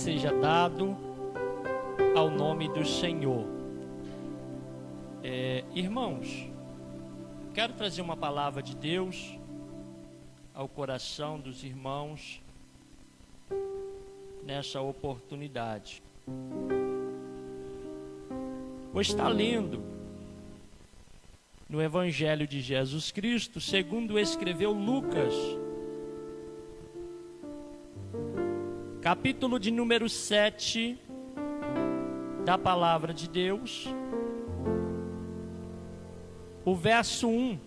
seja dado ao nome do Senhor. Irmãos, quero trazer uma palavra de Deus ao coração dos irmãos nessa oportunidade. Vou estar lendo no Evangelho de Jesus Cristo, segundo escreveu Lucas, capítulo de número 7 da palavra de Deus, o verso 1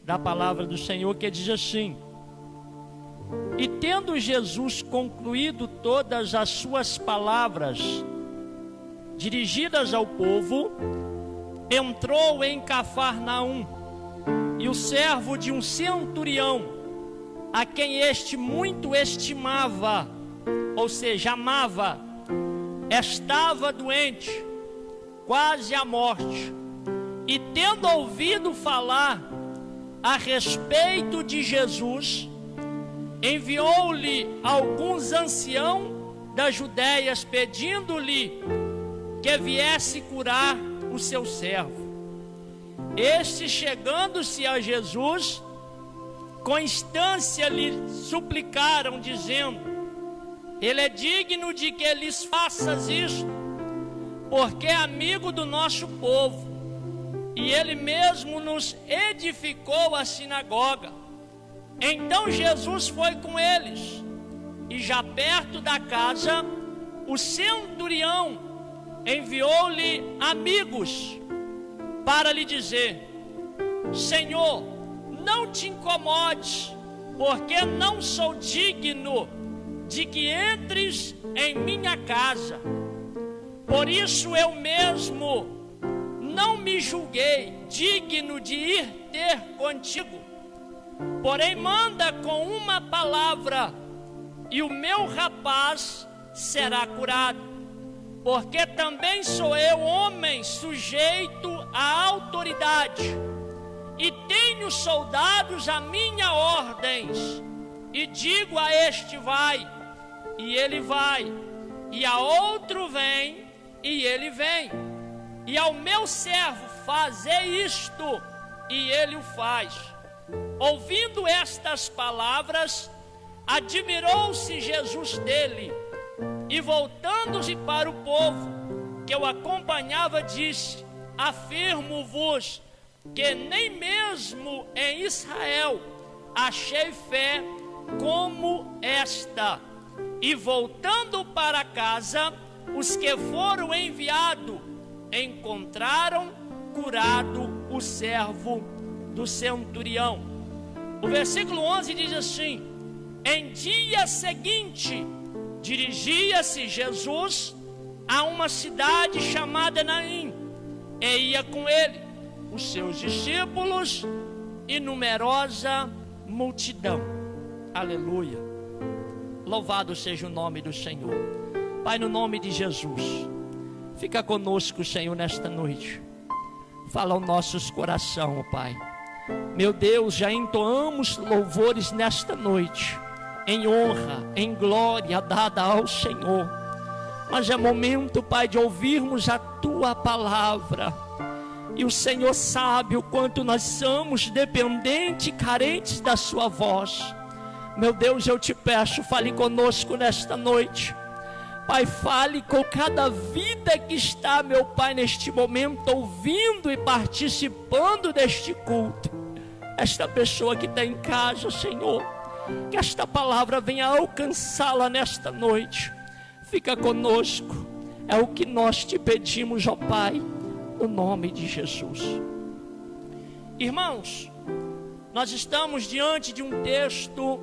da palavra do Senhor, que diz assim: E tendo Jesus concluído todas as suas palavras dirigidas ao povo, entrou em Cafarnaum, e o servo de um centurião, a quem este muito estimava, ou seja, amava, estava doente, quase à morte, e tendo ouvido falar a respeito de Jesus, enviou-lhe alguns anciãos das Judéias, pedindo-lhe que viesse curar o seu servo. Estes, chegando-se a Jesus, com instância lhe suplicaram, dizendo: Ele é digno de que lhes faças isto, porque é amigo do nosso povo, e ele mesmo nos edificou a sinagoga. Então Jesus foi com eles, e já perto da casa, o centurião enviou-lhe amigos para lhe dizer: Senhor, não te incomodes, porque não sou digno de que entres em minha casa. Por isso eu mesmo não me julguei digno de ir ter contigo. Porém manda com uma palavra, e o meu rapaz será curado. Porque também sou eu homem sujeito à autoridade, e tenho soldados à minha ordens, e digo a este vai, e ele vai, e a outro vem, e ele vem, e ao meu servo fazei isto, e ele o faz. Ouvindo estas palavras, admirou-se Jesus dele, e voltando-se para o povo que o acompanhava, disse: Afirmo-vos que nem mesmo em Israel achei fé como esta. E voltando para casa, os que foram enviados encontraram curado o servo do centurião. O versículo 11 diz assim: Em dia seguinte, dirigia-se Jesus a uma cidade chamada Naim, e ia com ele os seus discípulos e numerosa multidão. Aleluia, louvado seja o nome do Senhor. Pai, no nome de Jesus, fica conosco, Senhor, nesta noite. Fala aos nossos corações, Pai. Meu Deus, já entoamos louvores nesta noite, em honra, em glória dada ao Senhor. Mas é momento, Pai, de ouvirmos a Tua palavra. E o Senhor sabe o quanto nós somos dependentes e carentes da Sua voz. Meu Deus, eu te peço, fale conosco nesta noite. Pai, fale com cada vida que está, meu Pai, neste momento, ouvindo e participando deste culto. Esta pessoa que está em casa, Senhor, que esta palavra venha alcançá-la nesta noite. Fica conosco, é o que nós te pedimos, ó Pai, no nome de Jesus. Irmãos, nós estamos diante de um texto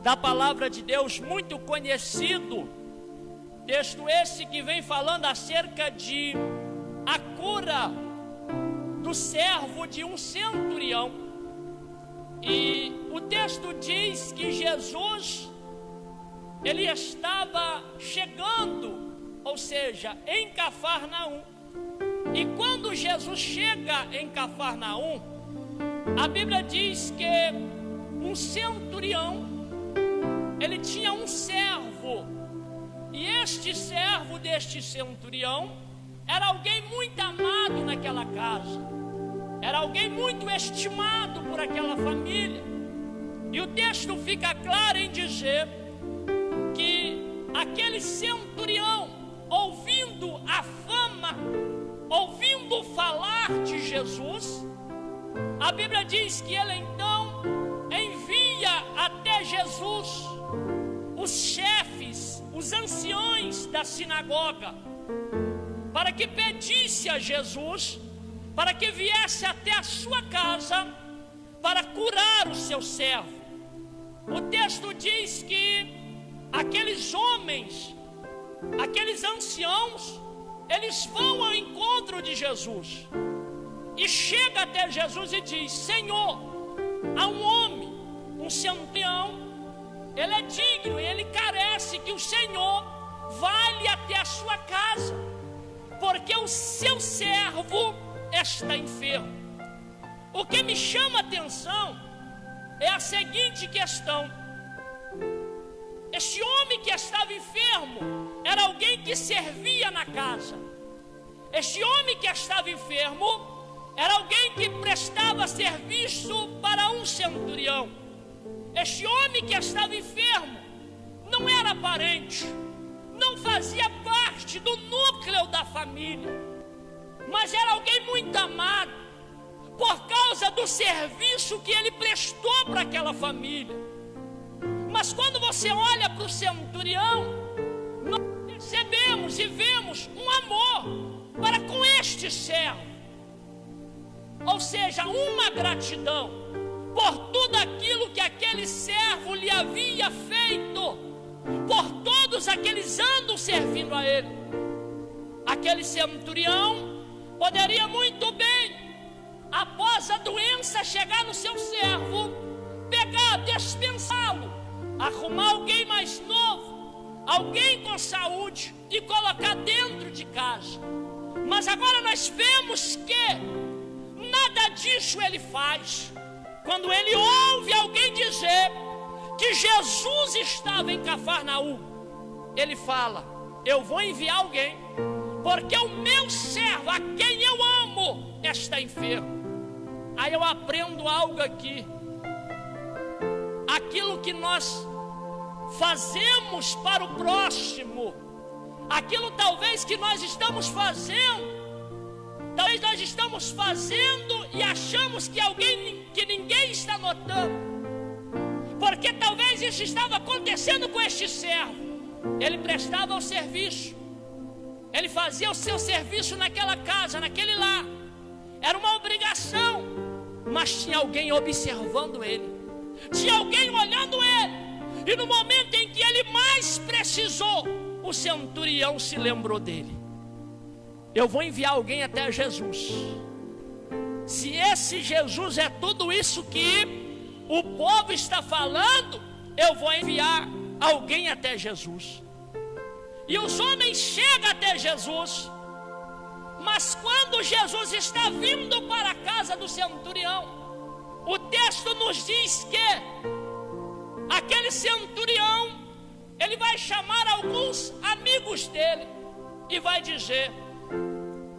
da palavra de Deus muito conhecido. Texto esse que vem falando acerca de a cura do servo de um centurião. E o texto diz que Jesus, ele estava chegando, ou seja, em Cafarnaum. E quando Jesus chega em Cafarnaum, a Bíblia diz que um centurião, ele tinha um servo este servo deste centurião era alguém muito amado naquela casa, era alguém muito estimado por aquela família. E o texto fica claro em dizer que aquele centurião, ouvindo a fama, ouvindo falar de Jesus, a Bíblia diz que ele então envia até Jesus os chefes, os anciões da sinagoga, para que pedisse a Jesus, para que viesse até a sua casa, para curar o seu servo. O texto diz que aqueles homens, aqueles anciãos, eles vão ao encontro de Jesus, e chega até Jesus e diz: Senhor, há um homem, um centurião, ele é digno, ele carece que o Senhor vá-lhe até a sua casa, porque o seu servo está enfermo. O que me chama a atenção é a seguinte questão: este homem que estava enfermo era alguém que servia na casa. Este homem que estava enfermo era alguém que prestava serviço para um centurião. Este homem que estava enfermo não era parente, não fazia parte do núcleo da família, mas era alguém muito amado por causa do serviço que ele prestou para aquela família. Mas quando você olha para o centurião, nós percebemos e vemos um amor para com este servo, ou seja, uma gratidão por tudo aquilo que aquele servo lhe havia feito, por todos aqueles anos servindo a ele. Aquele centurião poderia muito bem, após a doença chegar no seu servo, pegar, dispensá-lo, arrumar alguém mais novo, alguém com saúde, e colocar dentro de casa. Mas agora nós vemos que nada disso ele faz. Quando ele ouve alguém dizer que Jesus estava em Cafarnaum, ele fala: eu vou enviar alguém, porque o meu servo, a quem eu amo, está enfermo. Aí eu aprendo algo aqui. Aquilo que nós fazemos para o próximo, aquilo talvez que nós estamos fazendo, talvez nós estamos fazendo e achamos que ninguém está notando, porque talvez isso estava acontecendo com este servo. Ele prestava o serviço, ele fazia o seu serviço naquela casa, naquele lar, era uma obrigação, mas tinha alguém observando ele, tinha alguém olhando ele, e no momento em que ele mais precisou, o centurião se lembrou dele. Eu vou enviar alguém até Jesus. Se esse Jesus é tudo isso que o povo está falando, eu vou enviar alguém até Jesus. E os homens chegam até Jesus, mas quando Jesus está vindo para a casa do centurião, o texto nos diz que aquele centurião, ele vai chamar alguns amigos dele e vai dizer: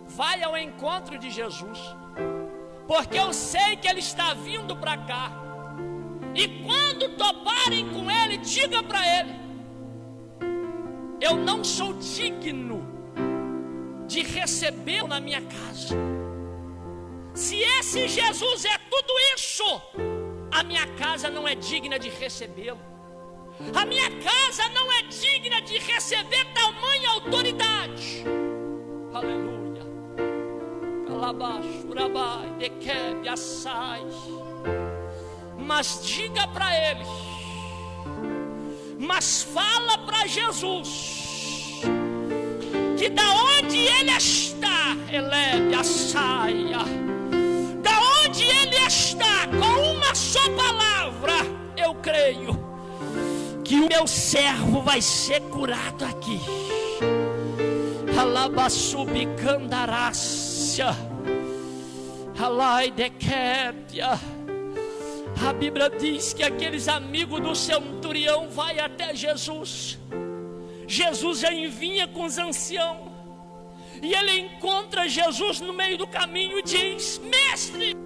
vai ao encontro de Jesus, porque eu sei que ele está vindo para cá, e quando toparem com ele, diga para ele: eu não sou digno de recebê-lo na minha casa. Se esse Jesus é tudo isso, a minha casa não é digna de recebê-lo. A minha casa não é digna de receber tamanha autoridade. Aleluia. Calabashurabai, dequebe, assai. Mas diga para ele, mas fala para Jesus, que da onde ele está, eleve a saia, da onde ele está, com uma só palavra, eu creio que o meu servo vai ser curado aqui. Alabassubicandarácia, alaidequébia. A Bíblia diz que aqueles amigos do centurião vai até Jesus Jesus já vinha com os anciãos. E ele encontra Jesus no meio do caminho e diz: mestre,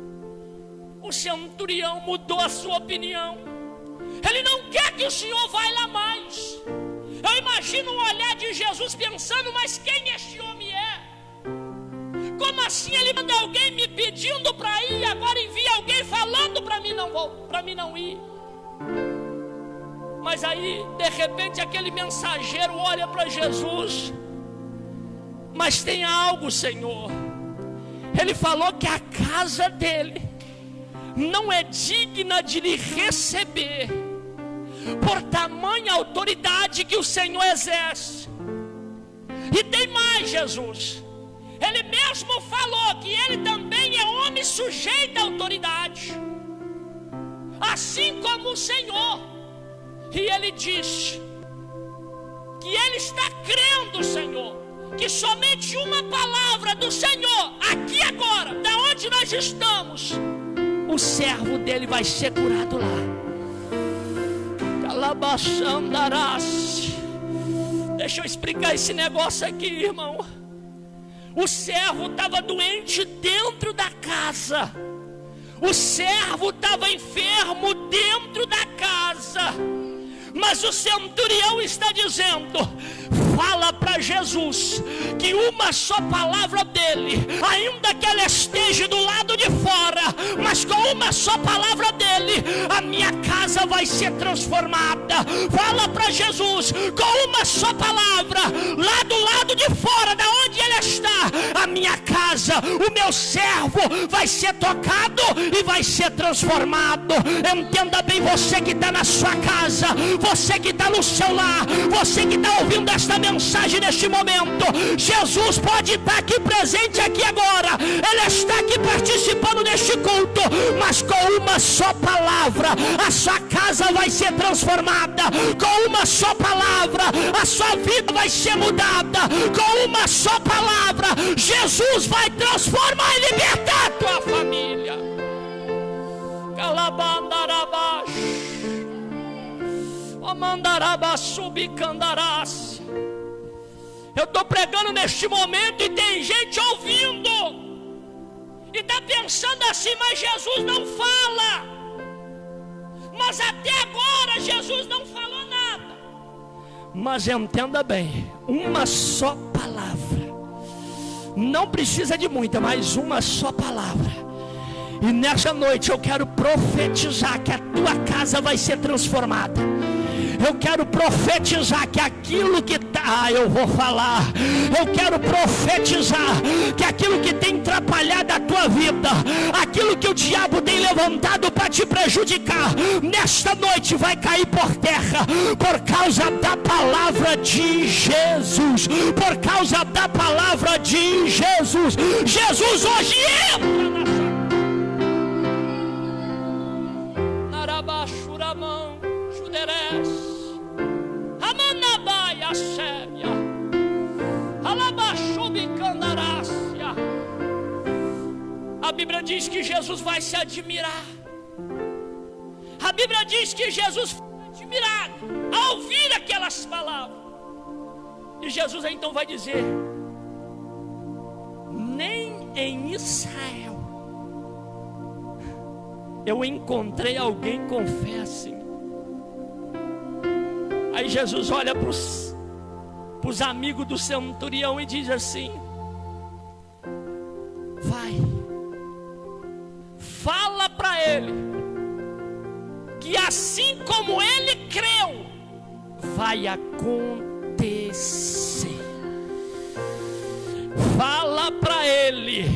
o centurião mudou a sua opinião. Ele não quer que o senhor vá lá mais. Eu imagino o olhar de Jesus pensando: mas quem este homem é? Como assim ele manda alguém me pedindo para ir e agora envia alguém falando para mim não ir? Mas aí, de repente, aquele mensageiro olha para Jesus: mas tem algo, Senhor. Ele falou que a casa dele não é digna de lhe receber, por tamanha autoridade que o Senhor exerce. E tem mais, Jesus. Ele mesmo falou que ele também é homem sujeito à autoridade, assim como o Senhor. E ele diz que ele está crendo, Senhor, que somente uma palavra do Senhor, aqui agora, da onde nós estamos, o servo dele vai ser curado lá. Calabaxandarás. Deixa eu explicar esse negócio aqui, irmão. O servo estava doente dentro da casa. O servo estava enfermo dentro da casa. Mas o centurião está dizendo: fala para Jesus que uma só palavra dele, ainda que ela esteja do lado de fora, mas com uma só palavra dele, a minha casa vai ser transformada. Fala para Jesus, com uma só palavra, lá do lado de fora, da onde ele está, a minha casa, o meu servo vai ser tocado e vai ser transformado. Entenda bem, você que está na sua casa, você que está no seu lar, você que está ouvindo esta mensagem neste momento, Jesus pode estar aqui presente aqui agora, Ele está aqui participando deste culto, mas com uma só palavra, a sua casa vai ser transformada. Com uma só palavra, a sua vida vai ser mudada. Com uma só palavra, Jesus vai transformar e libertar a tua família. Calabandarabash. Eu estou pregando neste momento e tem gente ouvindo e está pensando assim: mas Jesus não fala. Mas até agora Jesus não falou nada. Mas entenda bem, uma só palavra, não precisa de muita, mas uma só palavra. E nessa noite eu quero profetizar que a tua casa vai ser transformada. Eu quero profetizar que aquilo que eu vou falar. Eu quero profetizar que aquilo que tem atrapalhado a tua vida, aquilo que o diabo tem levantado para te prejudicar, nesta noite vai cair por terra, por causa da palavra de Jesus. Por causa da palavra de Jesus. Jesus hoje entra na Narabashuramão, Juderes. Amanabaia séria, alabachubicandarácia. A Bíblia diz que Jesus vai se admirar. A Bíblia diz que Jesus foi admirado ao ouvir aquelas palavras. E Jesus então vai dizer: nem em Israel eu encontrei alguém com fé assim. Aí Jesus olha para os amigos do centurião e diz assim: vai, fala para ele que assim como ele creu, vai acontecer. Fala para ele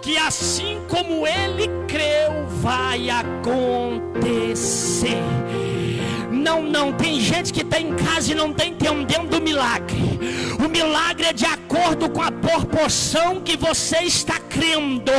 que assim como ele creu, vai acontecer. Não, tem gente que está em casa e não está entendendo o milagre. O milagre é de acordo com a proporção que você está crendo.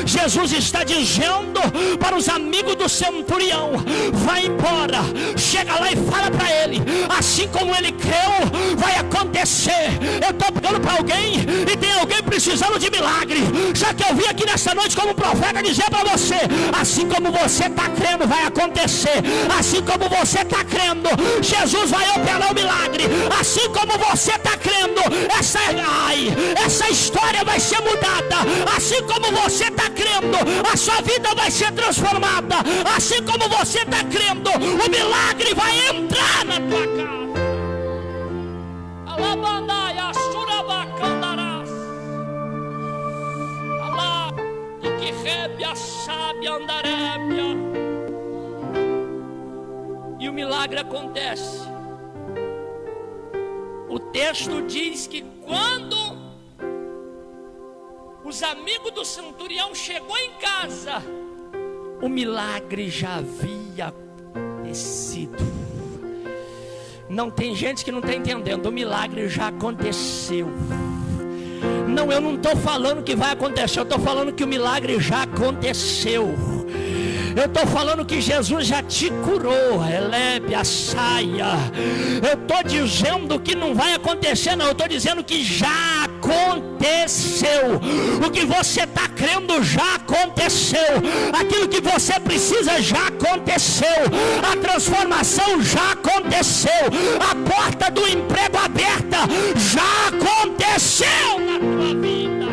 Jesus está dizendo para os amigos do centurião: vai embora, chega lá e fala para ele, assim como ele creu, vai acontecer. Eu estou pegando para alguém e tem alguém precisando precisando de milagre. Só que eu vim aqui nessa noite como profeta dizer para você: assim como você está crendo, vai acontecer. Assim como você está crendo, Jesus vai operar o milagre. Assim como você está crendo, essa história vai ser mudada. Assim como você está crendo, a sua vida vai ser transformada. Assim como você está crendo, o milagre vai entrar na tua casa. Alabandaia, surabacandarás. Alá, e que rébia, sábia, andarébia. E o milagre acontece. O texto diz que quando os amigos do centurião chegou em casa, o milagre já havia acontecido. Não, tem gente que não está entendendo. O milagre já aconteceu. Não, eu não estou falando que vai acontecer. Eu estou falando que o milagre já aconteceu. Eu estou falando que Jesus já te curou. Elebe a saia. Eu estou dizendo que não vai acontecer, não. Eu estou dizendo que já aconteceu. O que você está crendo já aconteceu. Aquilo que você precisa já aconteceu. A transformação já aconteceu. A porta do emprego aberta já aconteceu na tua vida.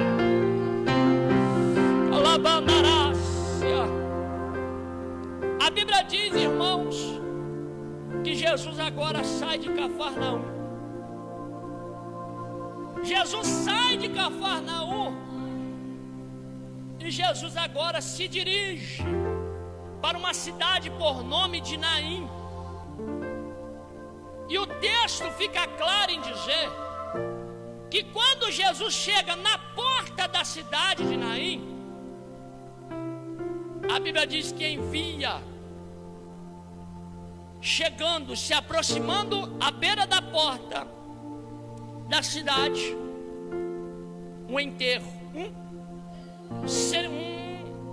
A Bíblia diz, irmãos, que Jesus agora sai de Cafarnaum. Jesus sai de Cafarnaum e Jesus agora se dirige para uma cidade por nome de Naim. E o texto fica claro em dizer que quando Jesus chega na porta da cidade de Naim, a Bíblia diz que envia, chegando, se aproximando à beira da porta da cidade, um enterro,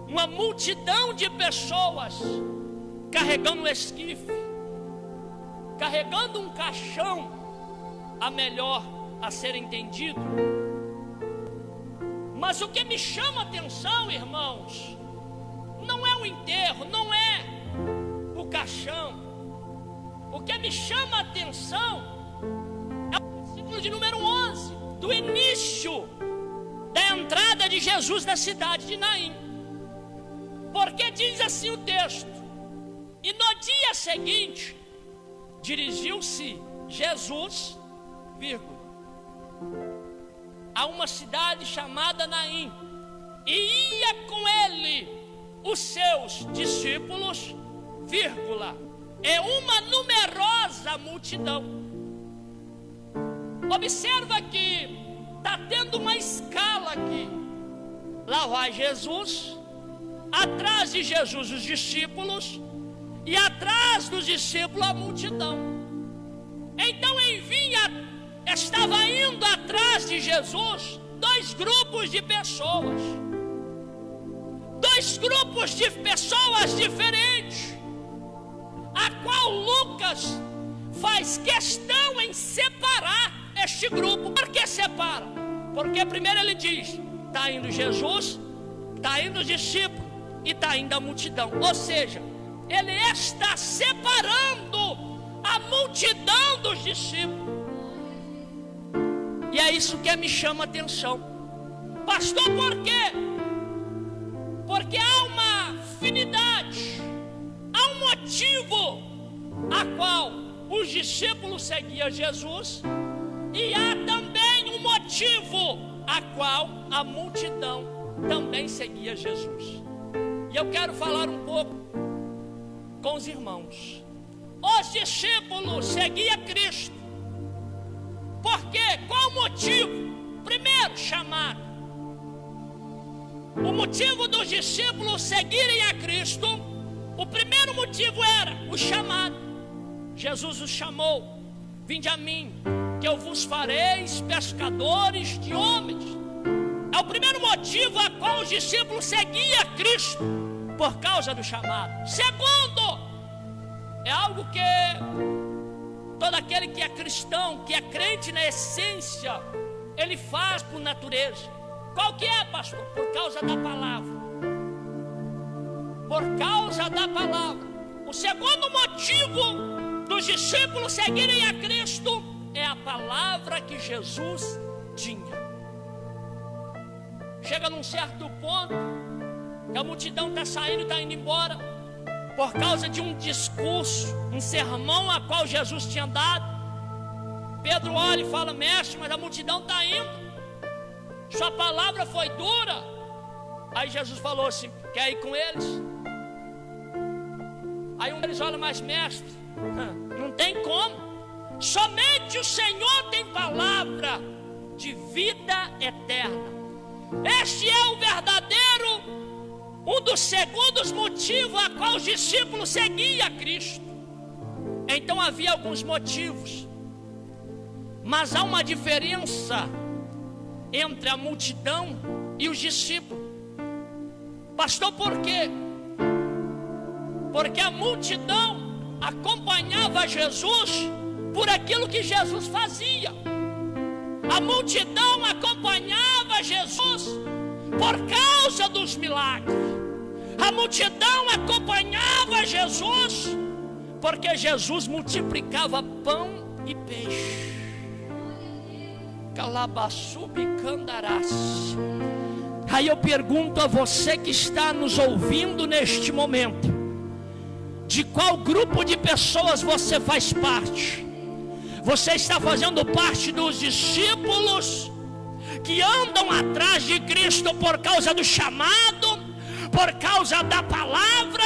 uma multidão de pessoas carregando um esquife, carregando um caixão, a melhor a ser entendido. Mas o que me chama a atenção, irmãos, não é o enterro, não é o caixão. O que me chama a atenção é o versículo de número 11, do início da entrada de Jesus na cidade de Naim. Porque diz assim o texto: e no dia seguinte dirigiu-se Jesus, a uma cidade chamada Naim, e ia com ele os seus discípulos, é uma numerosa multidão. Observa que está tendo uma escala aqui. Lá vai Jesus, atrás de Jesus os discípulos, e atrás dos discípulos a multidão. Então estava indo atrás de Jesus dois grupos de pessoas. Dois grupos de pessoas diferentes, a qual Lucas faz questão em separar este grupo. Por que separa? Porque primeiro ele diz: está indo Jesus, está indo os discípulos e está indo a multidão. Ou seja, ele está separando a multidão dos discípulos. E é isso que me chama a atenção. Pastor, por quê? Porque há uma afinidade, há um motivo a qual os discípulos seguiam Jesus, e há também um motivo a qual a multidão também seguia Jesus. E eu quero falar um pouco com os irmãos. Os discípulos seguiam Cristo. Por quê? Qual o motivo? Primeiro, chamado. O motivo dos discípulos seguirem a Cristo, o primeiro motivo era o chamado. Jesus os chamou: vinde a mim, que eu vos fareis pescadores de homens. É o primeiro motivo a qual os discípulos seguiam a Cristo, por causa do chamado. Segundo, é algo que todo aquele que é cristão, que é crente na essência, ele faz por natureza. Qual que é, pastor? Por causa da palavra. Por causa da palavra. O segundo motivo dos discípulos seguirem a Cristo é a palavra que Jesus tinha. Chega num certo ponto que a multidão está saindo, está indo embora, por causa de um discurso, um sermão a qual Jesus tinha dado. Pedro olha e fala: mestre, mas a multidão está indo, sua palavra foi dura. Aí Jesus falou assim: quer ir com eles? Aí um deles olha: mas mestre, não tem como, somente o Senhor tem palavra de vida eterna. Este é o verdadeiro, um dos segundos motivos a qual os discípulos seguiam a Cristo. Então havia alguns motivos, mas há uma diferença entre a multidão e os discípulos. Pastor, por quê? Porque a multidão acompanhava Jesus por aquilo que Jesus fazia. A multidão acompanhava Jesus por causa dos milagres. A multidão acompanhava Jesus porque Jesus multiplicava pão e peixe. Calabassubicandarás. Aí eu pergunto a você que está nos ouvindo neste momento: de qual grupo de pessoas você faz parte? Você está fazendo parte dos discípulos que andam atrás de Cristo por causa do chamado, por causa da palavra,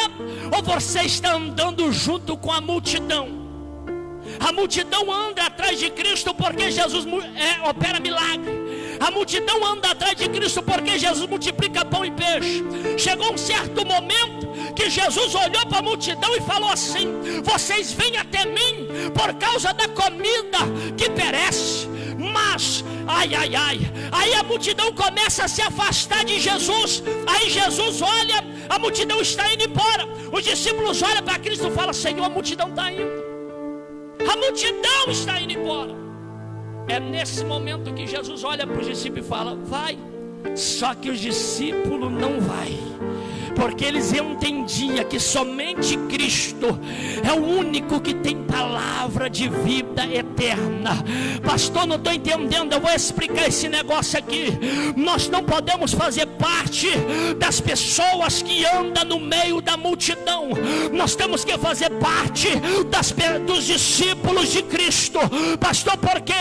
ou você está andando junto com a multidão? A multidão anda atrás de Cristo porque Jesus opera milagre. A multidão anda atrás de Cristo porque Jesus multiplica pão e peixe. Chegou um certo momento que Jesus olhou para a multidão e falou assim: vocês vêm até mim por causa da comida que perece, mas aí a multidão começa a se afastar de Jesus. Aí Jesus olha, a multidão está indo embora. Os discípulos olham para Cristo e falam: Senhor, a multidão está indo, a multidão está indo embora. É nesse momento que Jesus olha para os discípulos e fala: vai. Só que os discípulos não vai, porque eles entendiam que somente Cristo é o único que tem palavra de vida eterna. Pastor, não estou entendendo, eu vou explicar esse negócio aqui. Nós não podemos fazer parte das pessoas que andam no meio da multidão. Nós temos que fazer parte dos discípulos de Cristo. Pastor, por quê?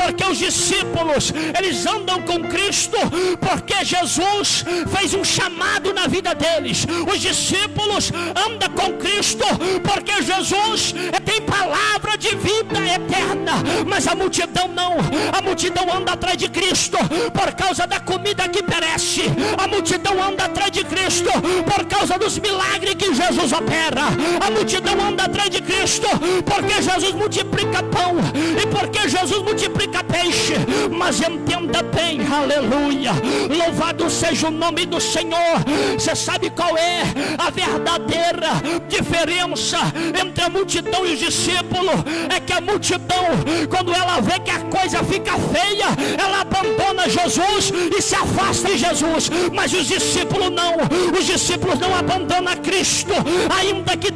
Porque os discípulos, eles andam com Cristo porque Jesus fez um chamado na vida deles. Os discípulos andam com Cristo porque Jesus tem palavra de vida eterna. Mas a multidão não. A multidão anda atrás de Cristo por causa da comida que perece. A multidão anda atrás de Cristo por causa dos milagres que Jesus opera. A multidão anda atrás de Cristo porque Jesus multiplica pão e porque Jesus multiplica peixe. Mas entenda bem, aleluia, louvado seja o nome do Senhor. Você sabe qual é a verdadeira diferença entre a multidão e os discípulos? É que a multidão, quando ela vê que a coisa fica feia, ela abandona Jesus e se afasta de Jesus. Mas os discípulos não. Os discípulos não abandonam Cristo, ainda que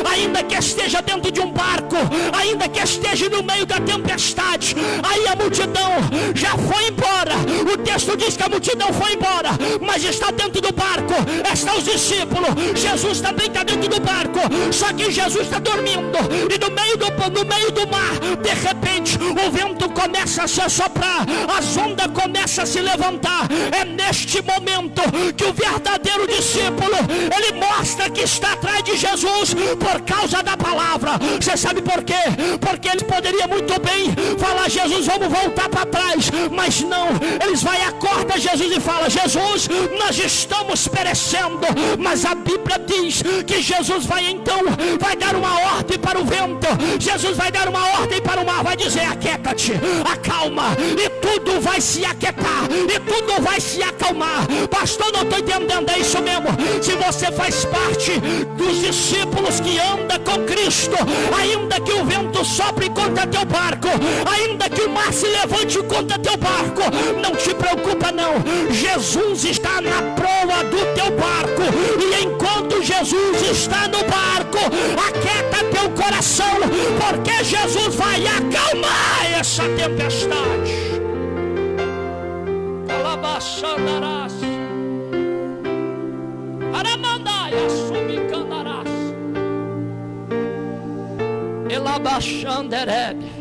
ainda que esteja dentro de um barco, ainda que esteja no meio da tempestade. Aí a multidão já foi embora. O texto diz que a multidão foi embora, mas está dentro do barco, estão os discípulos. Jesus também está dentro do barco, só que Jesus está dormindo. E no meio do mar, de repente, o vento começa a se assoprar, as ondas começam a se levantar. É neste momento que o verdadeiro discípulo, ele mostra que está atrás de Jesus por causa da palavra. Você sabe por quê? Porque eles poderiam muito bem falar: Jesus, vamos voltar para trás. Mas não, eles vão, acorda Jesus e fala: Jesus, nós estamos perecendo. Mas a Bíblia diz que Jesus vai dar uma ordem para o vento, Jesus vai dar uma ordem para o mar, vai dizer: aquieta-te, acalma, e tudo vai se aquietar, e tudo vai se acalmar. Pastor, não estou entendendo, é isso mesmo. Se você faz parte dos discípulos que anda com Cristo, ainda que o vento sopre contra teu barco, ainda que o mar se levante contra teu barco, não te preocupe. preocupa não. Jesus está na proa do teu barco. E enquanto Jesus está no barco, aquieta teu coração, porque Jesus vai acalmar essa tempestade. Calabaçandarás, Aramandaia, Sumicandarás, Elabaxanderebe.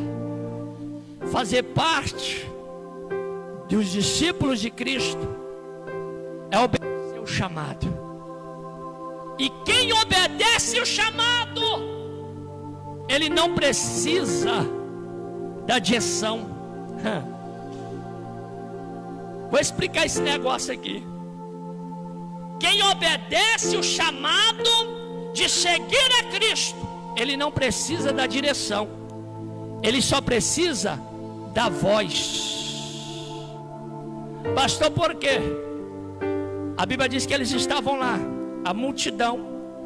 Fazer parte dos discípulos de Cristo é obedecer o chamado. E quem obedece o chamado, ele não precisa da direção. Vou explicar esse negócio aqui. Quem obedece o chamado de seguir a Cristo, ele não precisa da direção. Ele só precisa da voz. Pastor, por quê? A Bíblia diz que eles estavam lá, a multidão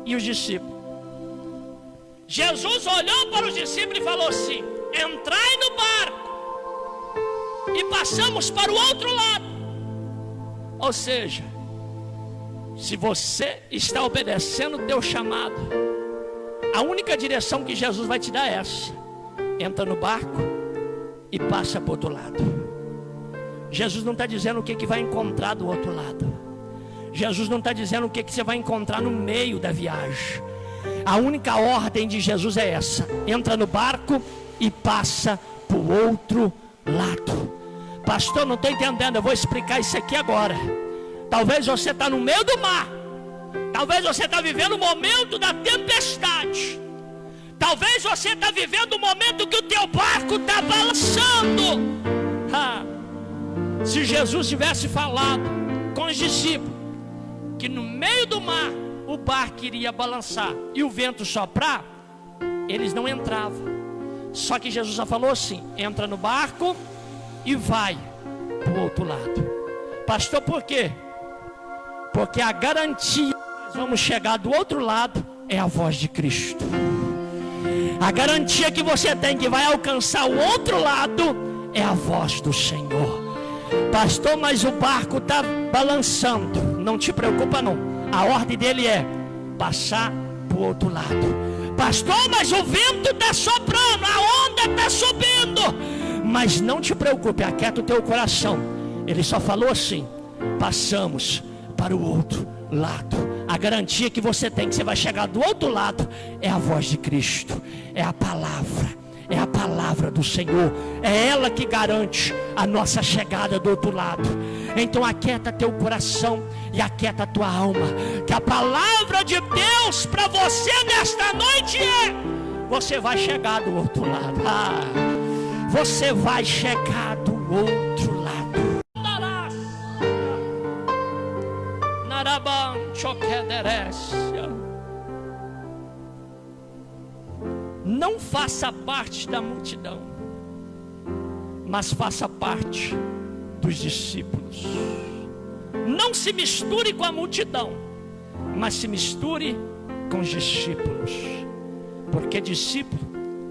e os discípulos. Jesus olhou para os discípulos e falou assim: entrai no barco e passamos para o outro lado. Ou seja, se você está obedecendo o teu chamado, a única direção que Jesus vai te dar é essa: entra no barco e passa para o outro lado. Jesus não está dizendo o que vai encontrar do outro lado. Jesus não está dizendo o que você vai encontrar no meio da viagem. A única ordem de Jesus é essa: entra no barco e passa para o outro lado. Pastor, não estou entendendo, eu vou explicar isso aqui agora. Talvez você está no meio do mar. Talvez você está vivendo o momento da tempestade. Talvez você está vivendo o momento que o teu barco está balançando. Se Jesus tivesse falado com os discípulos que no meio do mar o barco iria balançar e o vento soprar, eles não entravam. Só que Jesus só falou assim: entra no barco e vai para o outro lado. Pastor, por quê? Porque a garantia que nós vamos chegar do outro lado é a voz de Cristo. A garantia que você tem que vai alcançar o outro lado é a voz do Senhor. Pastor, mas o barco está balançando. Não te preocupa não. A ordem dele é passar para o outro lado. Pastor, mas o vento está soprando, a onda está subindo. Mas não te preocupe, aquieta o teu coração. Ele só falou assim: passamos para o outro lado. A garantia que você tem que você vai chegar do outro lado é a voz de Cristo, é a palavra. É a palavra do Senhor. É ela que garante a nossa chegada do outro lado. Então aquieta teu coração e aquieta tua alma, que a palavra de Deus para você nesta noite é: você vai chegar do outro lado. Você vai chegar do outro lado. Naraban choquederécia. Não faça parte da multidão, mas faça parte dos discípulos. Não se misture com a multidão, mas se misture com os discípulos, porque discípulo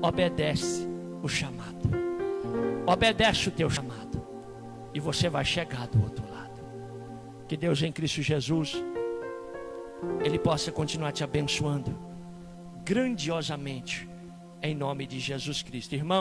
obedece o chamado. Obedece o teu chamado e você vai chegar do outro lado. Que Deus em Cristo Jesus, Ele possa continuar te abençoando grandiosamente, em nome de Jesus Cristo. Irmão,